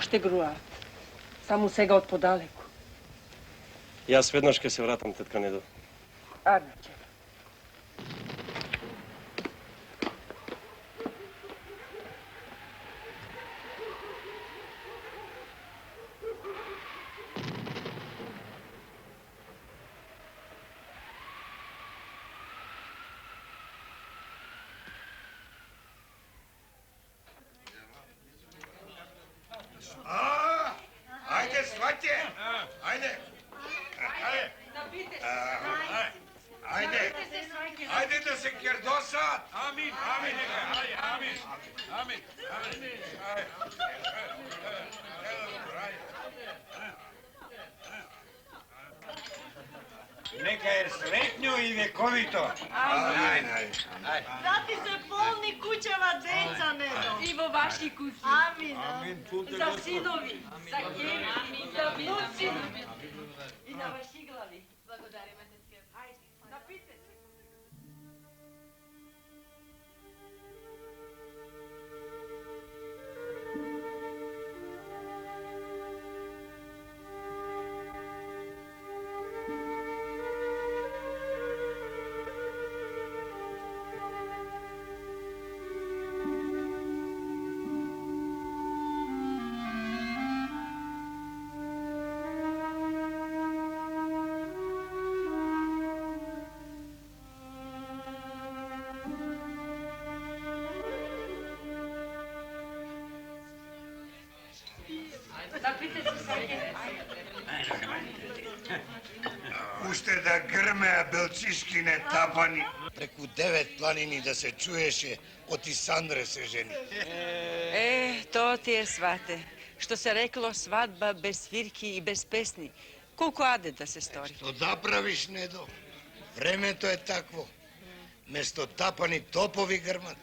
ще груаат. Само сега от подалеку. И аз веднъж ще се вратам, тетка Недо. Арниче. Ajde, svate! Ajde! Ajde da se kerdosat! Amin, amin, amin, amin, amin. Neka je sretnjo i vekovito. Ajde. Vrati se polni kućeva deca, Nedo. I vo vaši kući. Amin. Amin. Za sinovi, za kjevi, za vnuci. I na vaši glavi. Благодарим, tetke. Ajde, napite se. Уште да грмеа белчишкине тапани. Преку 9 планини да се чуеше, оти Сандре се жени. To ti je, svate. Što se reklo, svadba bez svirki i bez pesni. Koliko ade da se stori? Што да правиш, Недо? Времето е такво. Место тапани топови грмат.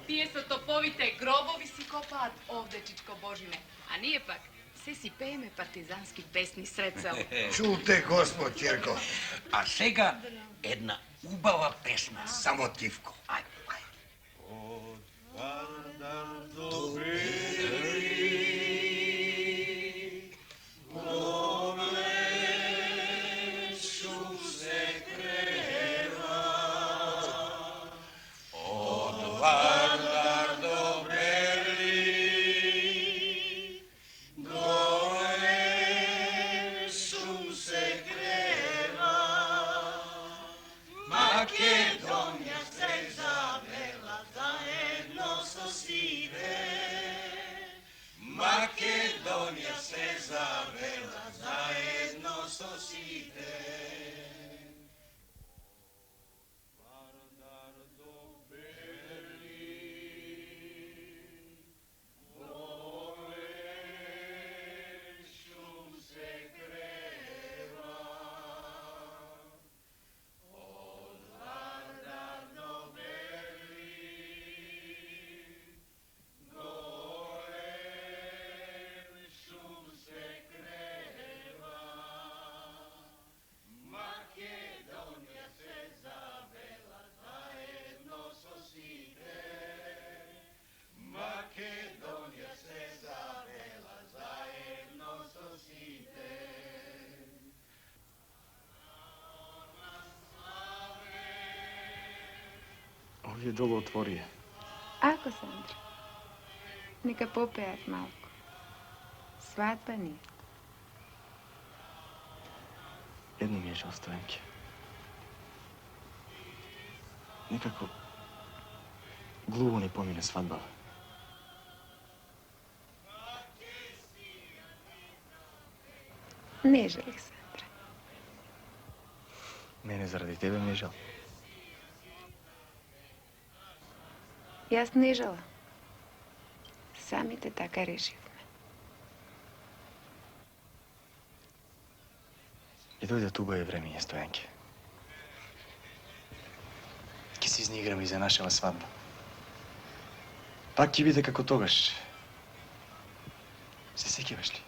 Tije su topovite grobovi si kopat ovde, Čičko Božine. A nije pak, sve si pejme partizanski pesni srecel. Чулте, Господ Ќерко. A сега една убава песна. Само тивко. Ајде, ајде. Makedonija se zavela zajedno so site. Ovdje dolу otvorije. Ako, Sandra. Neka popejat malko. Svadba nije. Jedno mi je žal, Stojanke. Nekako gluvo ne pomine svadba. Ne želi, Sandra. Mene zaradi tebe mi je žal. Jaz ne žala. Sami te taka rešivme. I dojde tugo je vremenje, Stojanke. Ке се изнииграме и за нашава свадба. Пак ќе биде како тогаш. Се сеќаваш ли?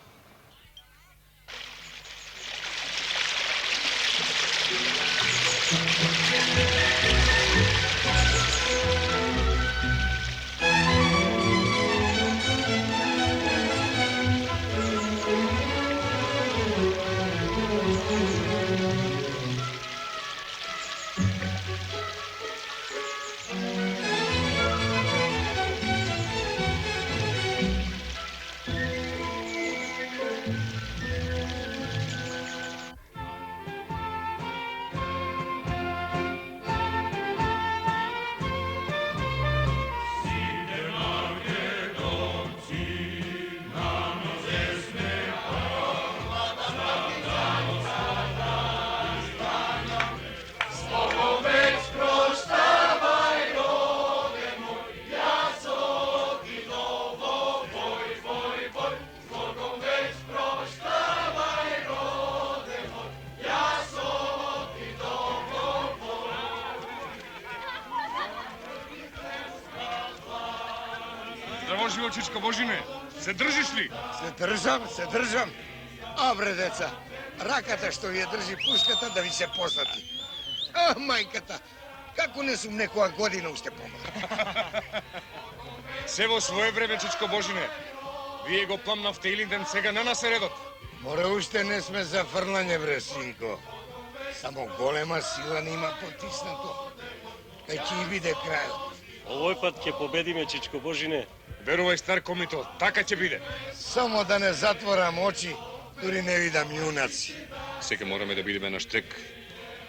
живо, чичко Божине? Се држиш ли? Се држам. А, бре, деца, раката што ви ја држи пушката да ви се посати. А, мајката, како не сум некоја година уште помал. Се во свое време, чичко Божине. Вие го пламнавте илин ден, сега на нас е редот. Море уште не сме за фрлање, бре, синко. Само голема сила не има потиснато. Кај ќе и биде крајот. Овој пат ќе победиме, чичко Божине. Верувај, стар комито, така ќе биде. Само да не затворам очи, дури не видам јунаци. Сега мораме да бидеме на штрек.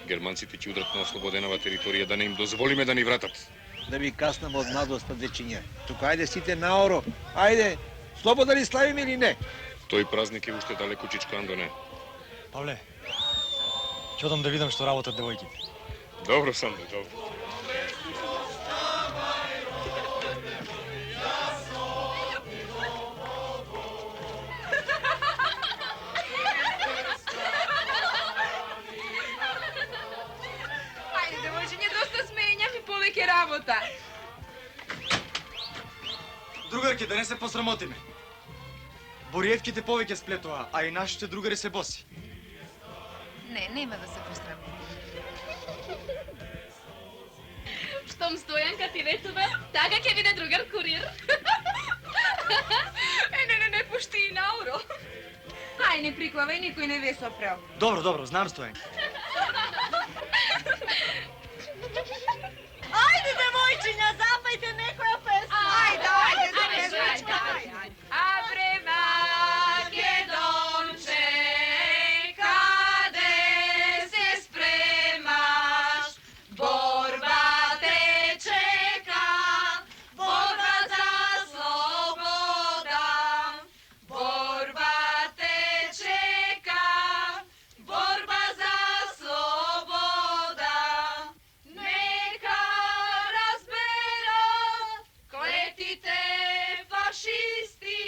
Германците ќе удрат на ослободенава територија, да не им дозволиме да ни вратат. Да ви каснам од младоста, дечиња. Тука ајде сите наоро. Ајде, слободно ли славиме или не? Тој празник е уште далеко, чичко Андоне. Павле, ќе одам да видам што работат девојките. Добро, Сандро, добро. Ајде, девојчиња, доста смеја, нема повеќе работа. Другарки, да не се посрамотиме. Бориевките повеќе сплетува, а и нашите другари се боси. Не, нема да се посрамим. Штом Стојанка ти ветува, така ќе биде другар курир. Не, пушти и науро. Ај, не приклавај, никој не ве сопрел. Добро, знам Стојанка. Ајде, девојчиња, запајте некоја песна. Ајде, за песничка. Абре, Македонче, каде се спремаш? Борба те чека, борба за слобода. Борба те чека, борба за слобода. Нека разберат клетите фашисти,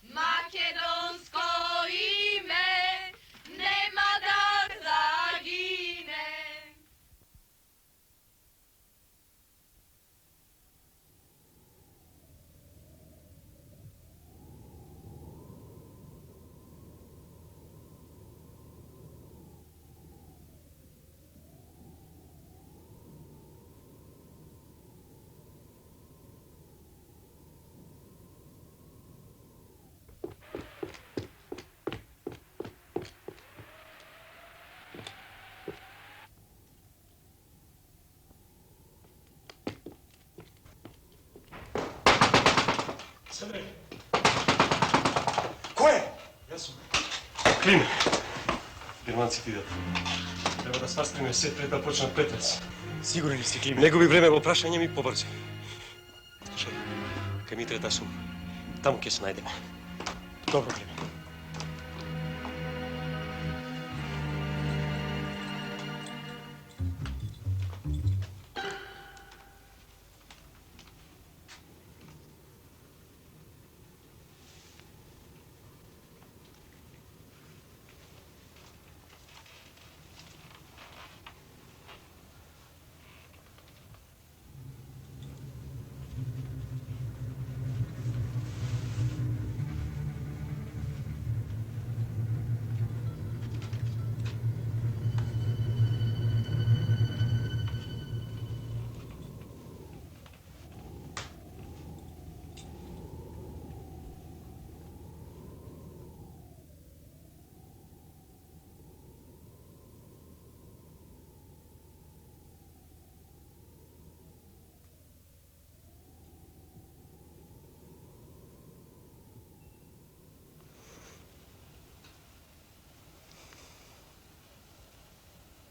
македонско име нема да загине. Кој е? Јас сум. Клим. Германците идат. Треба да сварстиме се пред да почнат претец. Сигурен ли си, Клим? Не губи време во прашање ми побрзо. Слушај, кај Митрета сум. Таму ќе се најдеме. Добро, Клим.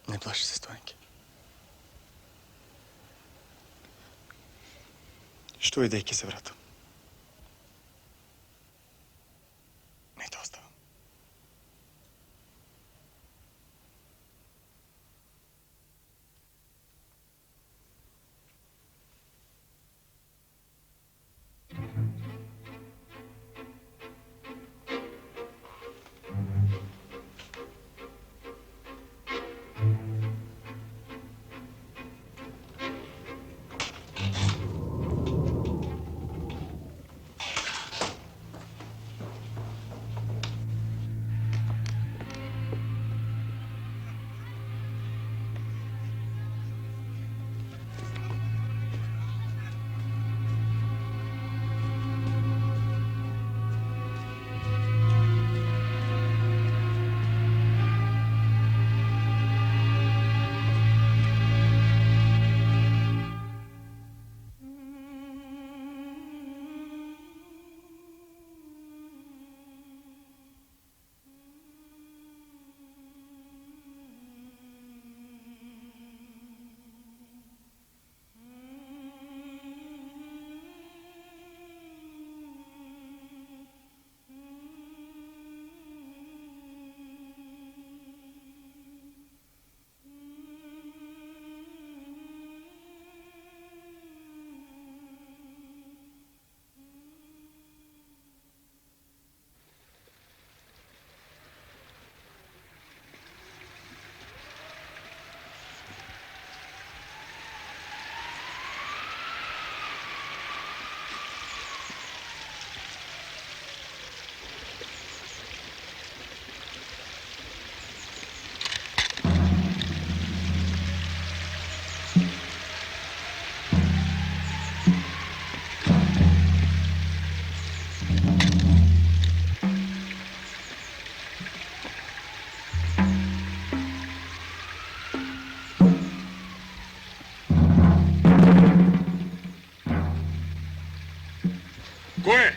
Не плаши се, Стојанке. Што и да ќе се вратам. Не те оставам. Ko je?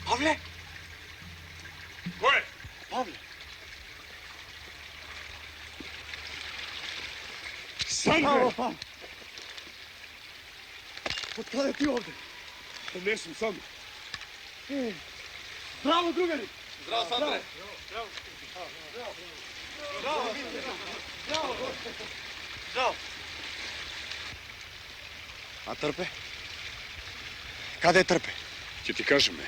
Pavle? Ko je? Pavle? Sandre! Pavle! Od kada je ti ovde? Ne sam sam. Bravo, drugari! Zdravo, Sandre! Bravo! A Trpe? Kada je Trpe? Ќе ти кажеме.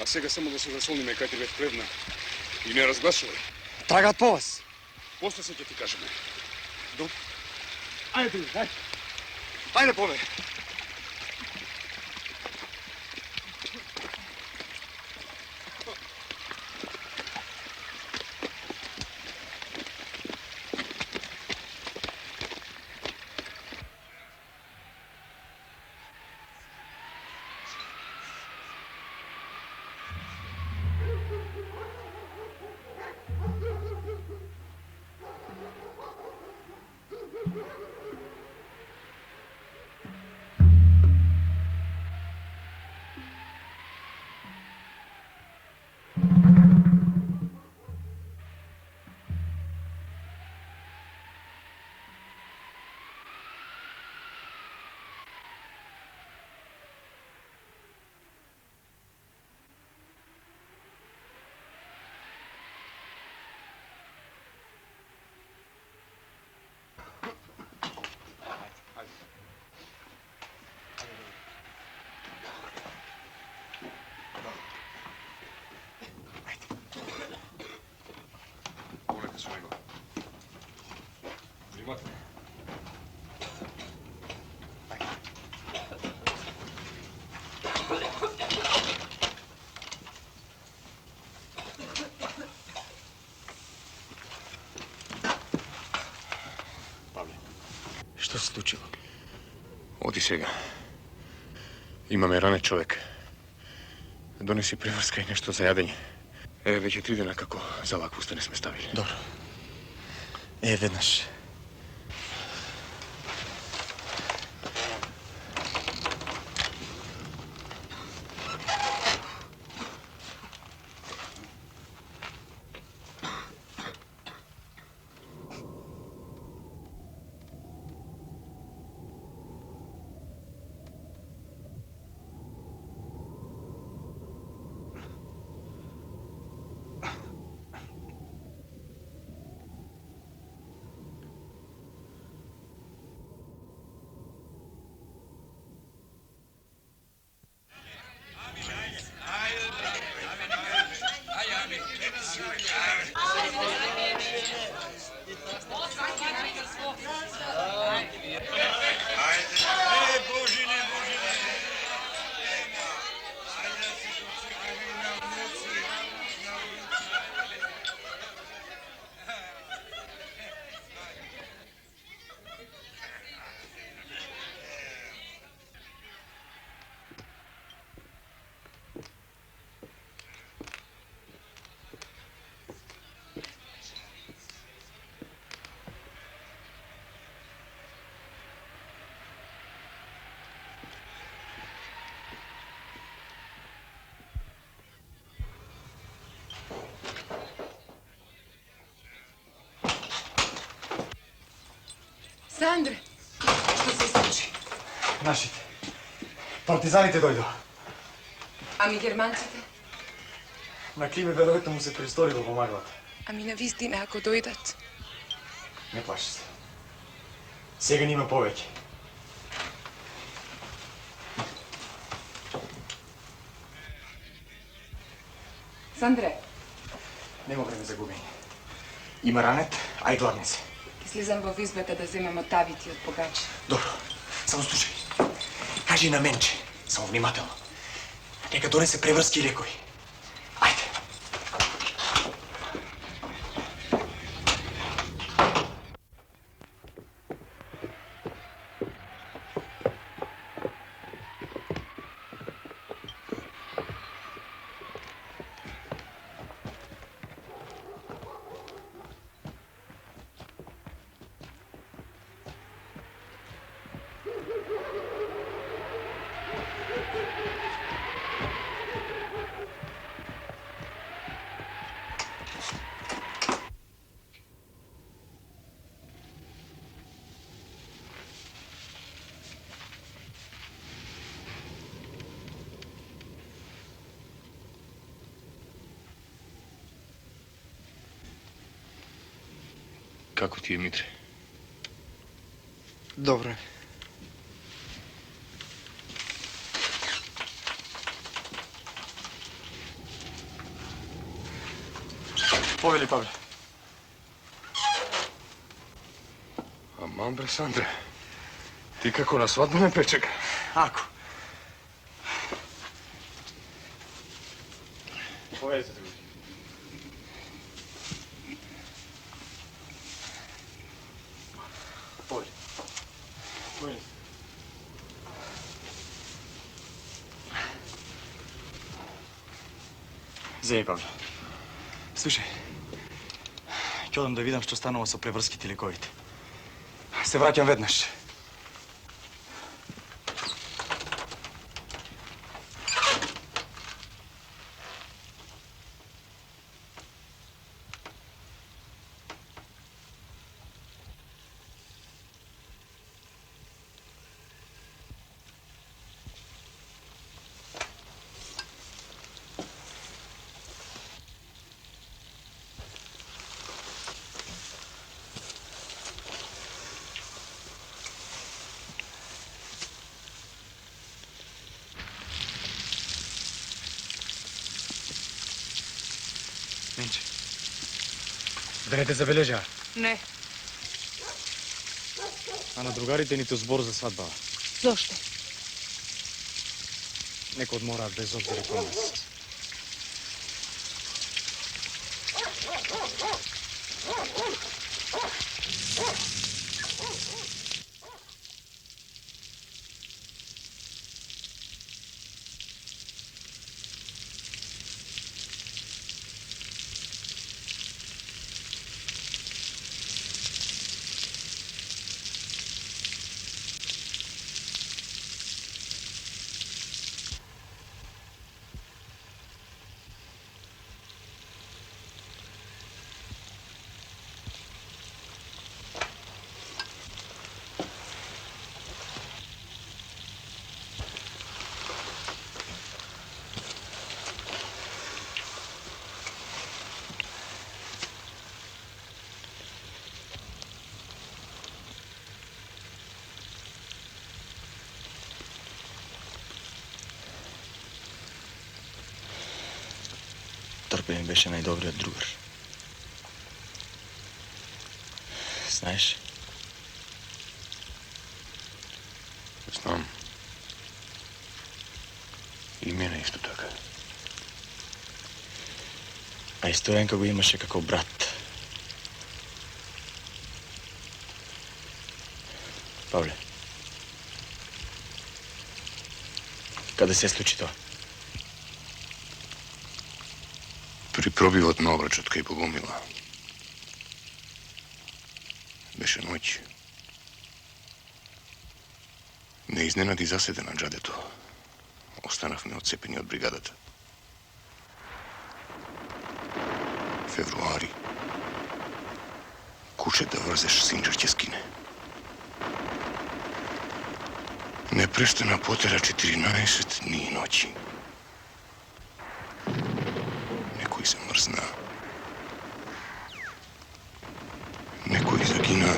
А сега само да се засолниме кај тебе впредна и не разгласувай. Трагат по вас. После се ќе ти кажеме. Ajde, drugi, ajde. Ajde, Pavle. Pogledajte su nego. Vнимателно. Pavle, što se случило? Оди сега. Имаме ранен човек. Донеси приврска и нешто за јадење. Веќе 3 дена како за вакво сте не сме ставили. Добро. Веднаш. Sandre, što se случи? Нашите. Партизаните дојдоа. Ами германците? На Климе веројатно му се пристори да помагаат. Ами навистина ако дојдат. Не плаши се. Сега нима повеќе. Sandre, Нема време за губење. Има ранет, а и гладни се. слизам во избата да земемо тавити од богачи. Добро, само слушај. Кажи на Менче, само внимателно. Нека донесе преврски и лекови. Ајде. Kako ti je, Mitre? Dobro je. Poveli, Pavle. Aman bre, Sandre. Ti kako na svadbu ne pečeka? Ako. Povedite se. Poveli. Poveli. Zej, Pavle. Slušaj, htio da vidim što stanova sa prevrskiti lekovite. Se vraćam vednaš. Менче, да не те забележа. Не. А на другарите нито збор за свадба. Зошто? Neko odmora bez obzira kome. Torpe mi беше най-добрият другар. Знаеш? Знам. И мене исто така. А и Стоенка го имаше како брат. Павле, каде се случи тоа? При пробивот на обрачот кај Богомила. Беше ноќ. Не изненади заседе на джадето. Останавме отцепени од бригадата. Февруари. Куче да врзеш, синџар ќе скине. Непрестана потера 14 дни и ноќи. Некој се мрзна. Некој загина.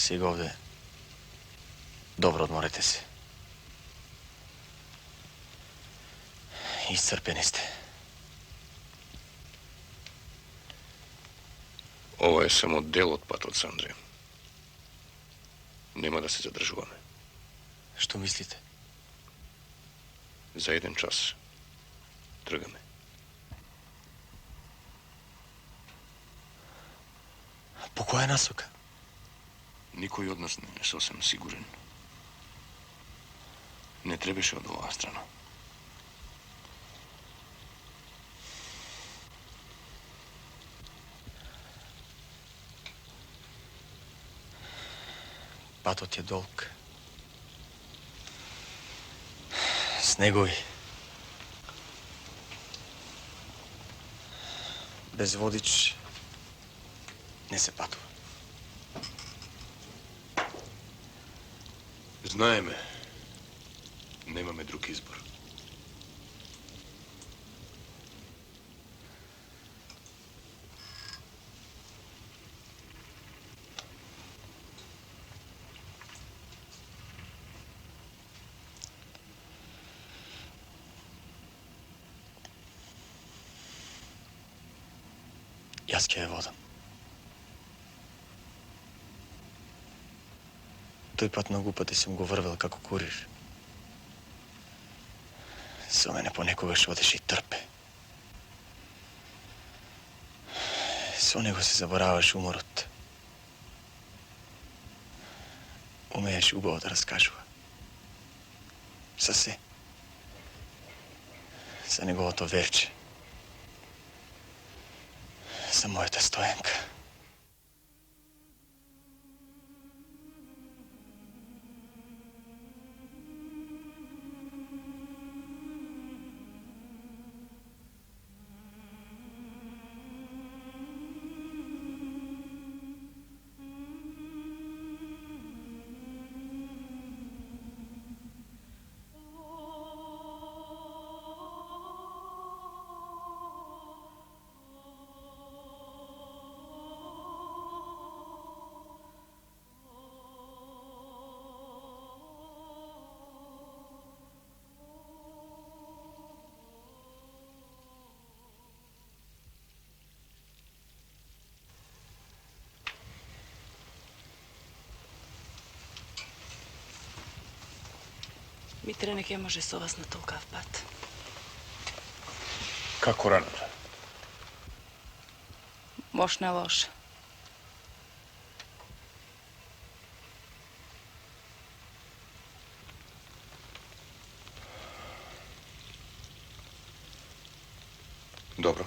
Сега ovde. Dobro odmorite se. Iscrpeni ste. Ovo je samo del otpad od Sandre. Nema da se zadržavame. Što mislite? Za 1 čas. Trgаме. По која насока? Никој од нас не е сосем сигурен. Не требаше од оваа страна. Патот е долг. Снегови. Без водич не се патува. Знаеме. Немаме друг избор. Јас ќе ја водам. Тој пат многу пати сум го врвел како курир. Со мене понекогаш одеше и трпе. Со него се забораваш уморот. Умееш убаво да раскажува. За се. За неговото верче. За мојата Стојанка. Митре не ќе може со вас на толкав пат. Како раната? Мошна лоша. Добро.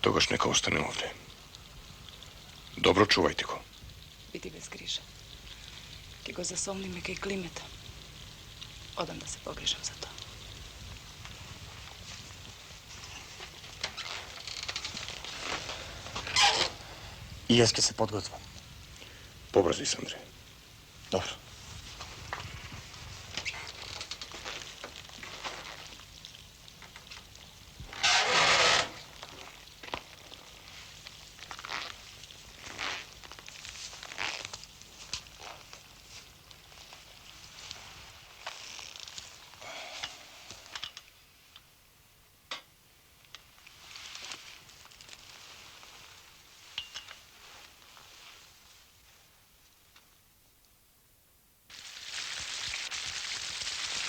Тогаш нека остане овде. Добро чувајте го. Биди без грижа. Ке го засомниме кај климета. Одам да се погрижам за тоа. И јас ќе се подготвам. Побрзи, Сандре. Добро.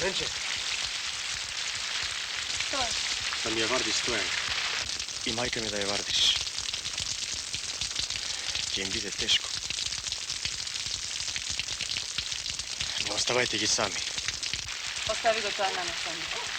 Ленче, Што е? да ми ја вардиш Стојанка. И мајка ми да ја вардиш. Ќе им биде тешко. Но оставајте ги сами. Остави го тоа на нас сами.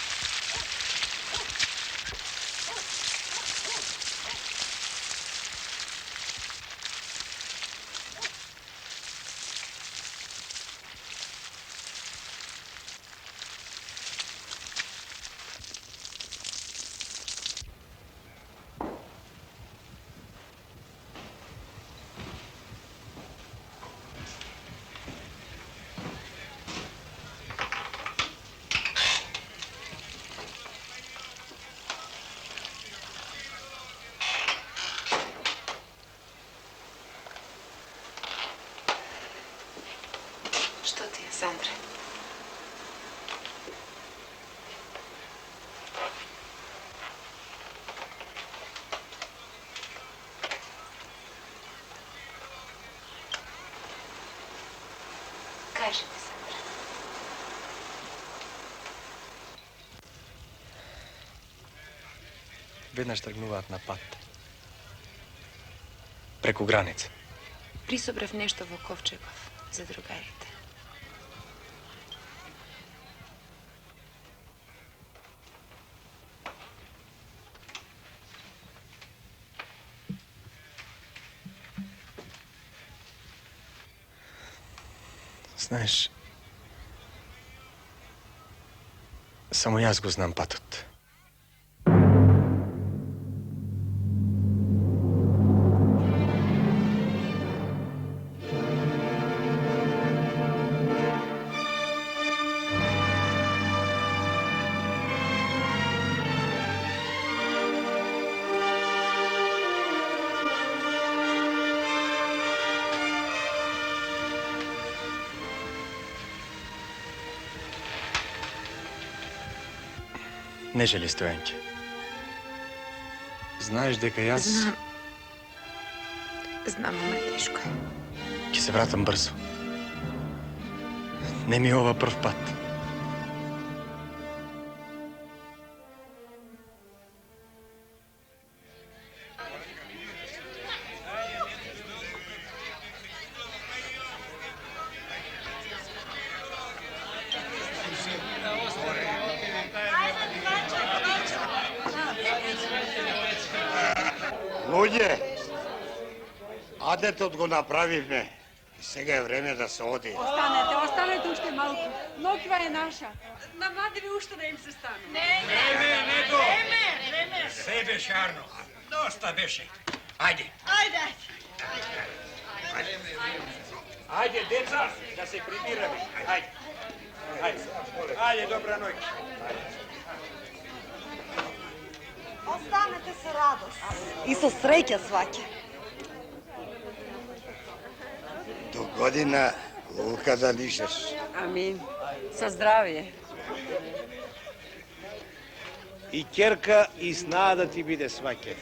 веднаш тргнуваат на пат. Преку граница. Присобрав нешто во ковчегов за другарите. Знаеш, само јас го знам патот. Не жели, Стојанке. Знаеш дека јас... Знам. Знам, ама тешко е. Ќе се вратам брзо. Не ми е ова прв пат. Луѓе, адетот го направивме. И сега е време да се оди. Останете уште малку. Ноква е наша. Намаде ви уште да им се стане. Не, го! Се беше, Арно. Доста беше. Ајде. Ајде, деца, да се прибираме. Ајде, добра ноќ. Останете со радост. И со среќа сваќе. До година Лука да лишеш. Амин. Со здравје. И ќерка и снаа да ти биде сваќе.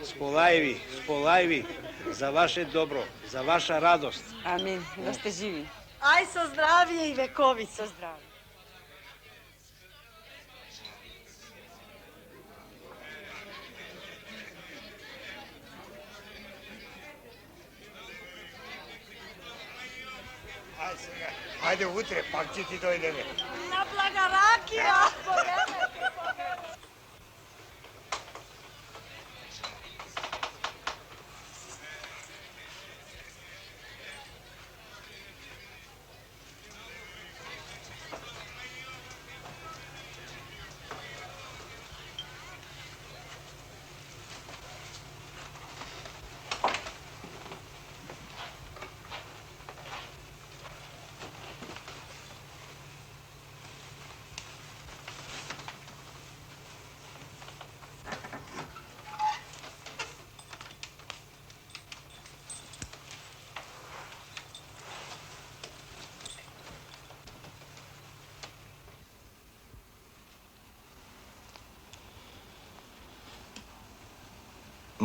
Сполајви, за ваше добро, за ваша радост. Амин. Да сте живи. Ај со здравје и векови. Со здравје. Ајде утре, пак ќе ти дојдеме. На благаракија!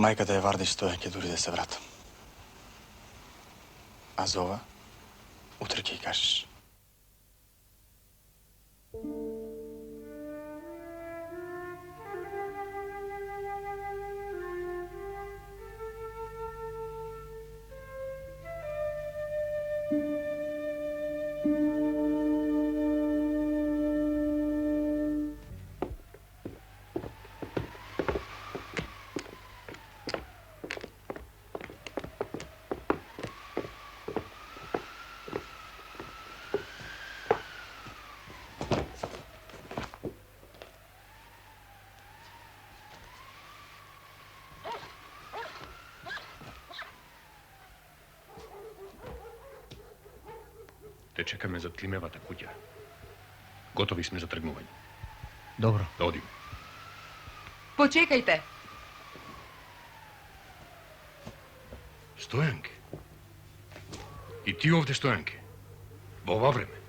Мајката е варди Стојанке дури да се вратам. А за ова, утре ќе ја кажеш. Те чекаме зад климевата куќа. Готови сме за тргнување. Добро. Да одиме. Почекајте. Стојанке. И ти овде, Стојанке. Во ова време.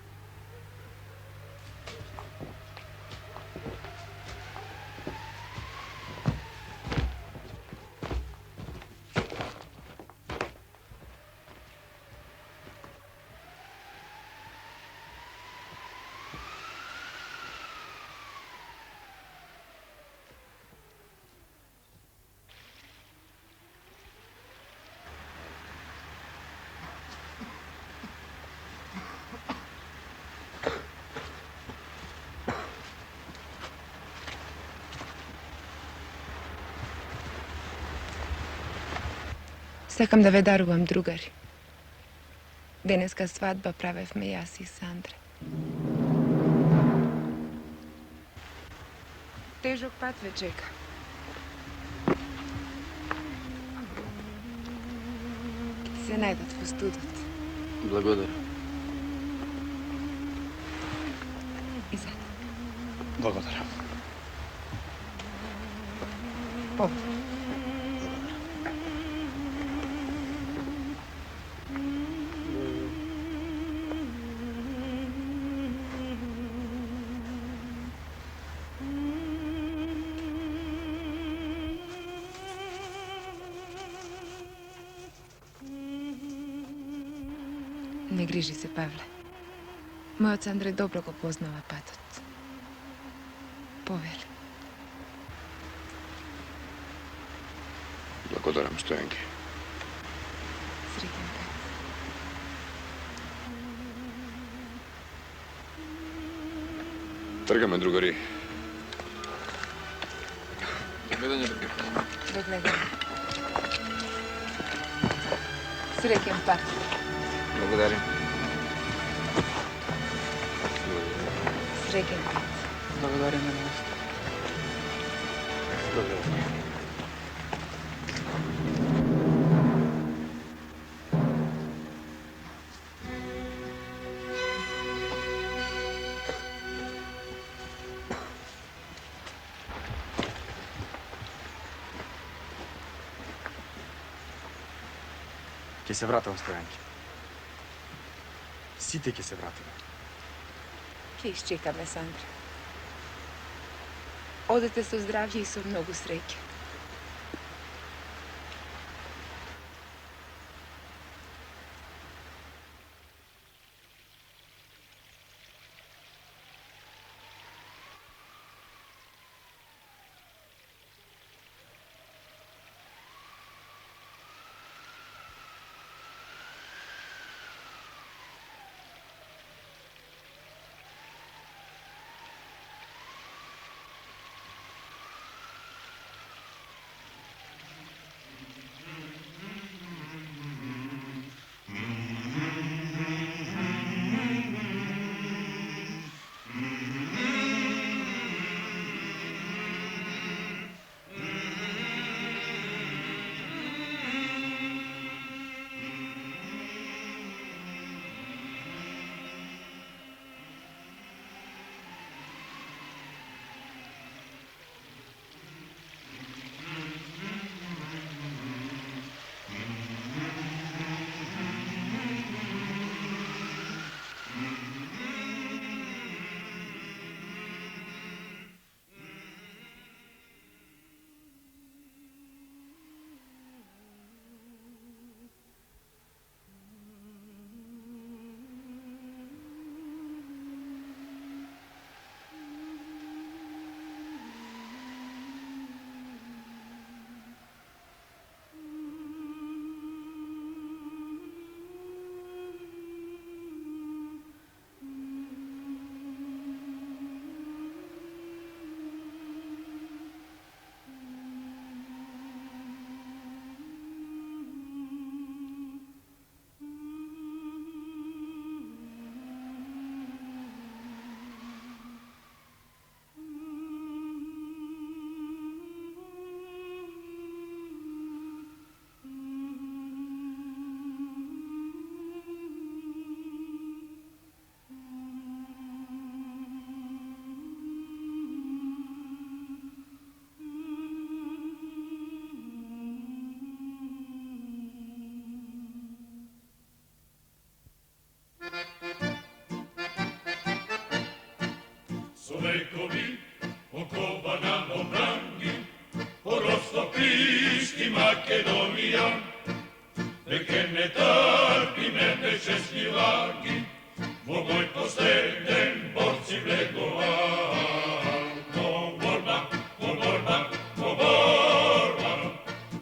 Сакам да ве дарувам другари. Денеска свадба правевме јас и Сандра. Тежок пат ве чека. Се најдат во студот. Благодаря. И зад. Благодаря. Повеќе. Не грижи се, Павле. Мојот Андре добро го познава патот. Повели. Благодарам, Стоянки. Среќен пат. Тргаме, другари. Гледање, другари. До гледање. Среќен пат. Благодарим. Среќен пат. Благодарим на вас. Благодарим. Ќе се вратам, Стојанки. Сите ќе се вратиме. Ќе изчекаме, Сандра. Одете со здравје и со многу среќа. Sovekovi, okovana obrangi, Orosto Prišti Makedonija, Veke ne tarpi me pečesni vagi, Mogoj posleden borci bregova.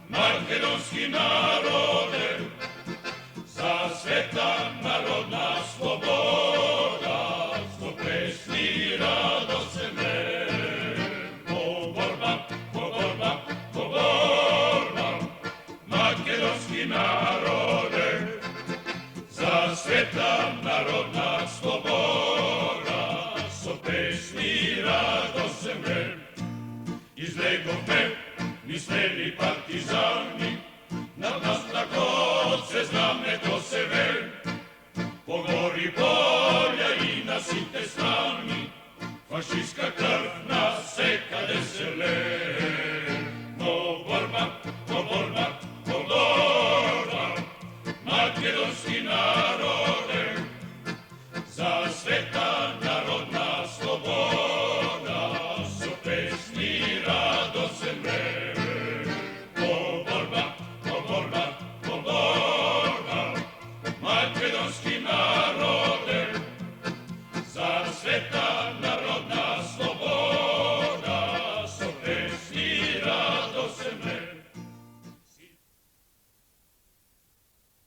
Makedonski narode, za sveta narodna sloboda, zbog pesni radosne me. Poborba, makedonski narode, smeli partizani, nad nas tako se zname to se ve, po gori polja i na site strani, fašiska krv nas sekade se le. No borba, makedonski narode, za sve